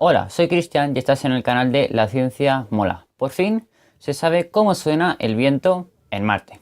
Hola, soy Cristian y estás en el canal de La Ciencia Mola. Por fin se sabe cómo suena el viento en Marte.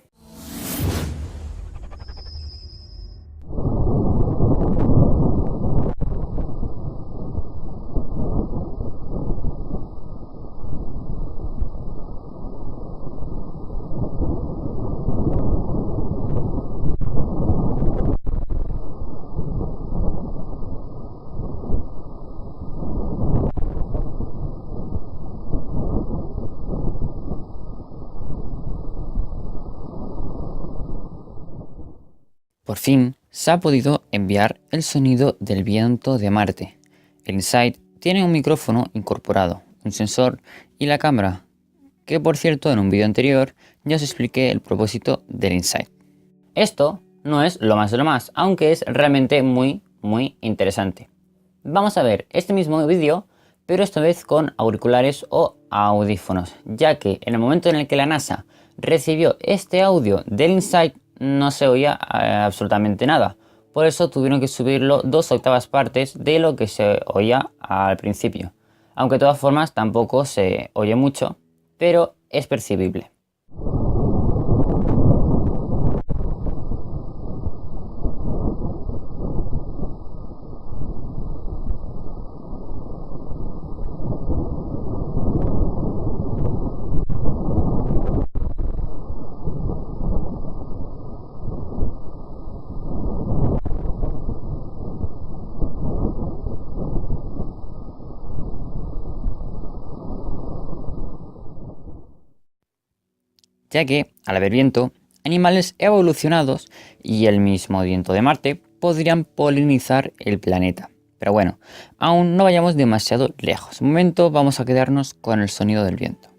Por fin se ha podido enviar el sonido del viento de Marte. El InSight tiene un micrófono incorporado, un sensor y la cámara, que por cierto en un vídeo anterior ya os expliqué el propósito del InSight. Esto no es lo más de lo más, aunque es realmente muy interesante. Vamos a ver este mismo vídeo, pero esta vez con auriculares o audífonos, ya que en el momento en el que la NASA recibió este audio del InSight no se oía absolutamente nada. Por eso tuvieron que subirlo 2/8 partes de lo que se oía al principio. Aunque de todas formas tampoco se oye mucho, pero es percibible. Ya que, al haber viento, animales evolucionados y el mismo viento de Marte podrían polinizar el planeta. Pero bueno, aún no vayamos demasiado lejos. De momento vamos a quedarnos con el sonido del viento.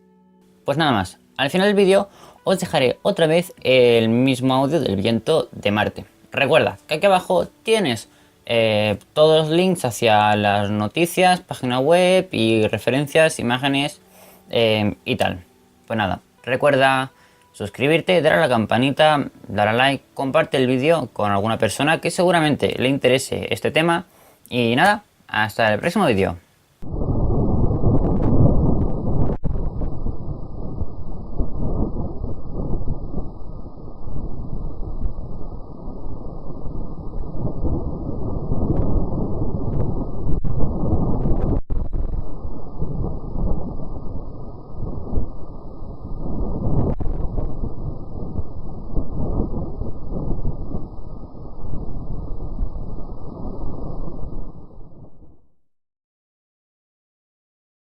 Pues nada más, al final del vídeo os dejaré otra vez el mismo audio del viento de Marte. Recuerda que aquí abajo tienes todos los links hacia las noticias, página web y referencias, imágenes y tal. Pues nada, recuerda suscribirte, dar a la campanita, dar a like, comparte el vídeo con alguna persona que seguramente le interese este tema y nada, hasta el próximo vídeo.